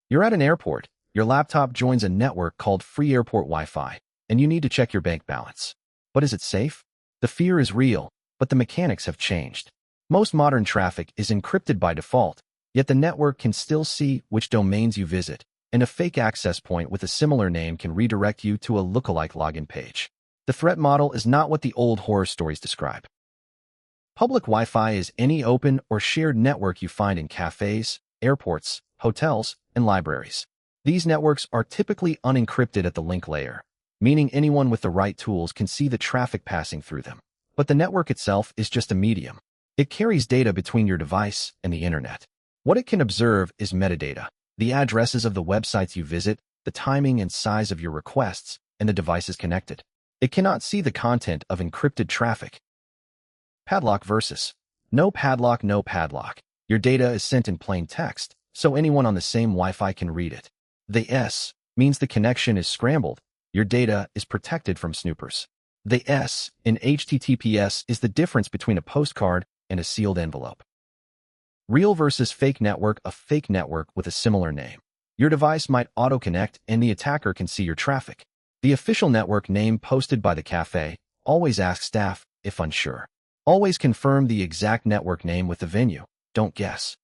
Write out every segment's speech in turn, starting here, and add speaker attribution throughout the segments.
Speaker 1: You're at an airport. Your laptop joins a network called free airport Wi-Fi, and you need to check your bank balance. But is it safe? The fear is real, but the mechanics have changed. Most modern traffic is encrypted by default, yet the network can still see which domains you visit, and a fake access point with a similar name can redirect you to a lookalike login page. The threat model is not what the old horror stories describe. Public Wi-Fi is any open or shared network you find in cafes, airports, hotels, and libraries. These networks are typically unencrypted at the link layer, meaning anyone with the right tools can see the traffic passing through them. But the network itself is just a medium. It carries data between your device and the internet. What it can observe is metadata, the addresses of the websites you visit, the timing and size of your requests, and the devices connected. It cannot see the content of encrypted traffic. Padlock versus no padlock, no padlock. Your data is sent in plain text, so anyone on the same Wi-Fi can read it. The S means the connection is scrambled. Your data is protected from snoopers. The S in HTTPS is the difference between a postcard and a sealed envelope. Real versus fake network. A fake network with a similar name. Your device might auto-connect and the attacker can see your traffic. The official network name posted by the cafe. Always ask staff if unsure. Always confirm the exact network name with the venue. Don't guess.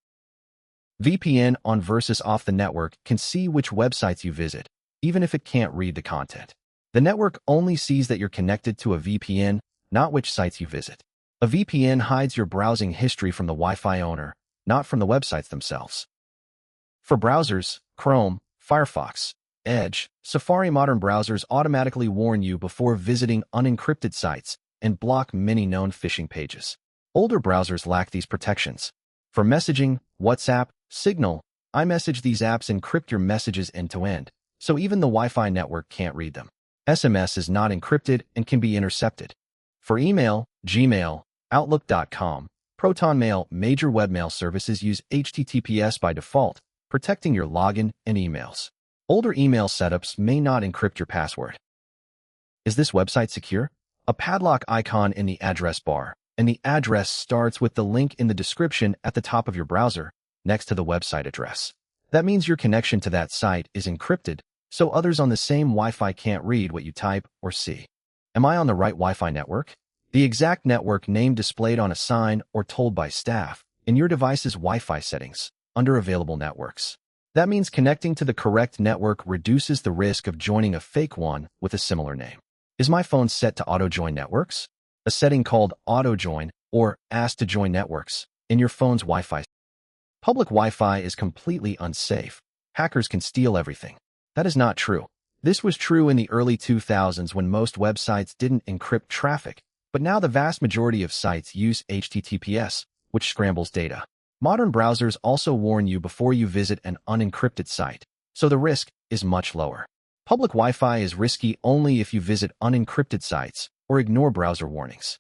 Speaker 1: VPN on versus off. The network can see which websites you visit, even if it can't read the content. The network only sees that you're connected to a VPN, not which sites you visit. A VPN hides your browsing history from the Wi-Fi owner, not from the websites themselves. For browsers, Chrome, Firefox, Edge, Safari, modern browsers automatically warn you before visiting unencrypted sites and block many known phishing pages. Older browsers lack these protections. For messaging, WhatsApp, Signal, iMessage, these apps encrypt your messages end-to-end, so even the Wi-Fi network can't read them. SMS is not encrypted and can be intercepted. For email, Gmail, Outlook.com, ProtonMail, major webmail services use HTTPS by default, protecting your login and emails. Older email setups may not encrypt your password. Is this website secure? A padlock icon in the address bar, and the address starts with the link in the description at the top of your browser, next to the website address. That means your connection to that site is encrypted, so others on the same Wi-Fi can't read what you type or see. Am I on the right Wi-Fi network? The exact network name displayed on a sign or told by staff in your device's Wi-Fi settings under available networks. That means connecting to the correct network reduces the risk of joining a fake one with a similar name. Is my phone set to auto-join networks? A setting called auto-join or ask to join networks in your phone's Wi-Fi. Public Wi-Fi is completely unsafe. Hackers can steal everything. That is not true. This was true in the early 2000s when most websites didn't encrypt traffic, but now the vast majority of sites use HTTPS, which scrambles data. Modern browsers also warn you before you visit an unencrypted site, so the risk is much lower. Public Wi-Fi is risky only if you visit unencrypted sites or ignore browser warnings.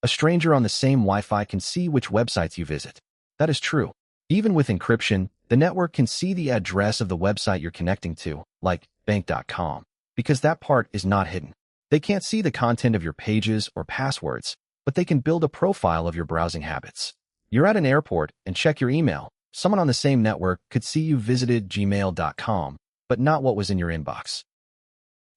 Speaker 1: A stranger on the same Wi-Fi can see which websites you visit. That is true. Even with encryption, the network can see the address of the website you're connecting to, like bank.com, because that part is not hidden. They can't see the content of your pages or passwords, but they can build a profile of your browsing habits. You're at an airport and check your email. Someone on the same network could see you visited gmail.com, but not what was in your inbox.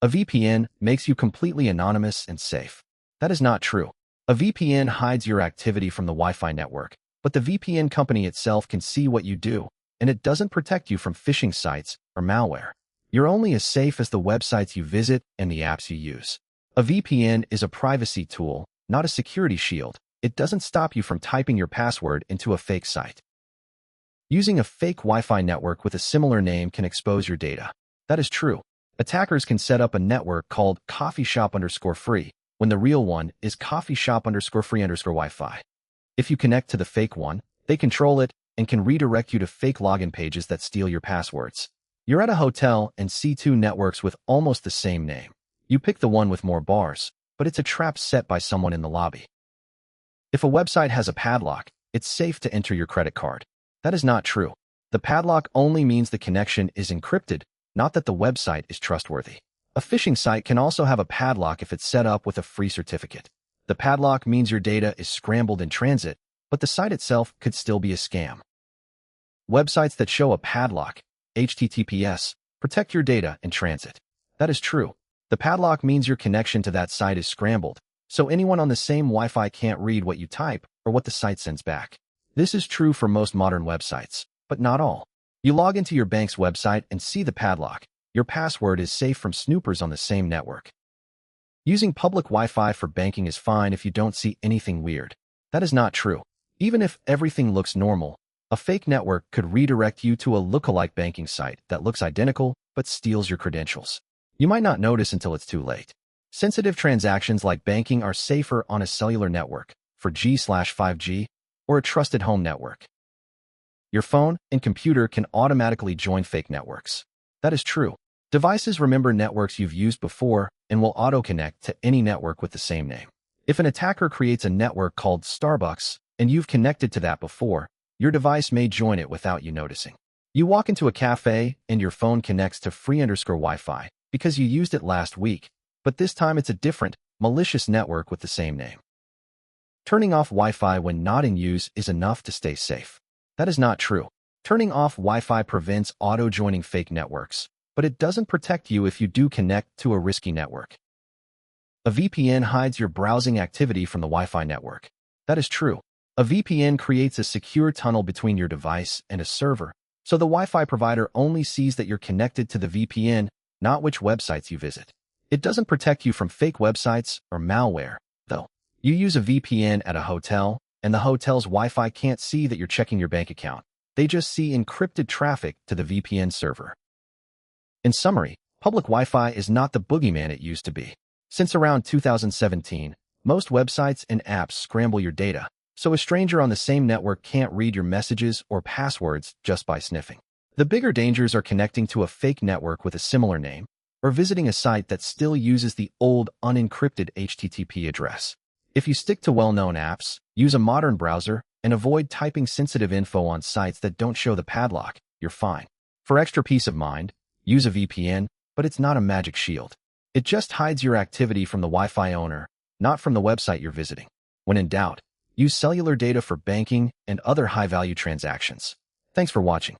Speaker 1: A VPN makes you completely anonymous and safe. That is not true. A VPN hides your activity from the Wi-Fi network, but the VPN company itself can see what you do, and it doesn't protect you from phishing sites or malware. You're only as safe as the websites you visit and the apps you use. A VPN is a privacy tool, not a security shield. It doesn't stop you from typing your password into a fake site. Using a fake Wi-Fi network with a similar name can expose your data. That is true. Attackers can set up a network called coffeeshop_free when the real one is coffeeshop_free_Wi-Fi. If you connect to the fake one, they control it and can redirect you to fake login pages that steal your passwords. You're at a hotel and see two networks with almost the same name. You pick the one with more bars, but it's a trap set by someone in the lobby. If a website has a padlock, it's safe to enter your credit card. That is not true. The padlock only means the connection is encrypted, not that the website is trustworthy. A phishing site can also have a padlock if it's set up with a free certificate. The padlock means your data is scrambled in transit, but the site itself could still be a scam. Websites that show a padlock HTTPS, protect your data in transit. That is true. The padlock means your connection to that site is scrambled, so anyone on the same Wi-Fi can't read what you type or what the site sends back. This is true for most modern websites, but not all. You log into your bank's website and see the padlock. Your password is safe from snoopers on the same network. Using public Wi-Fi for banking is fine if you don't see anything weird. That is not true. Even if everything looks normal, a fake network could redirect you to a lookalike banking site that looks identical but steals your credentials. You might not notice until it's too late. Sensitive transactions like banking are safer on a cellular network, 4G/5G, or a trusted home network. Your phone and computer can automatically join fake networks. That is true. Devices remember networks you've used before and will auto-connect to any network with the same name. If an attacker creates a network called Starbucks and you've connected to that before, your device may join it without you noticing. You walk into a cafe and your phone connects to free_Wi-Fi because you used it last week, but this time it's a different, malicious network with the same name. Turning off Wi-Fi when not in use is enough to stay safe. That is not true. Turning off Wi-Fi prevents auto-joining fake networks, but it doesn't protect you if you do connect to a risky network. A VPN hides your browsing activity from the Wi-Fi network. That is true. A VPN creates a secure tunnel between your device and a server, so the Wi-Fi provider only sees that you're connected to the VPN, not which websites you visit. It doesn't protect you from fake websites or malware, though. You use a VPN at a hotel, and the hotel's Wi-Fi can't see that you're checking your bank account. They just see encrypted traffic to the VPN server. In summary, public Wi-Fi is not the boogeyman it used to be. Since around 2017, most websites and apps scramble your data, so a stranger on the same network can't read your messages or passwords just by sniffing. The bigger dangers are connecting to a fake network with a similar name, or visiting a site that still uses the old unencrypted HTTP address. If you stick to well-known apps, use a modern browser, and avoid typing sensitive info on sites that don't show the padlock, you're fine. For extra peace of mind, use a VPN, but it's not a magic shield. It just hides your activity from the Wi-Fi owner, not from the website you're visiting. When in doubt, use cellular data for banking and other high-value transactions. Thanks for watching.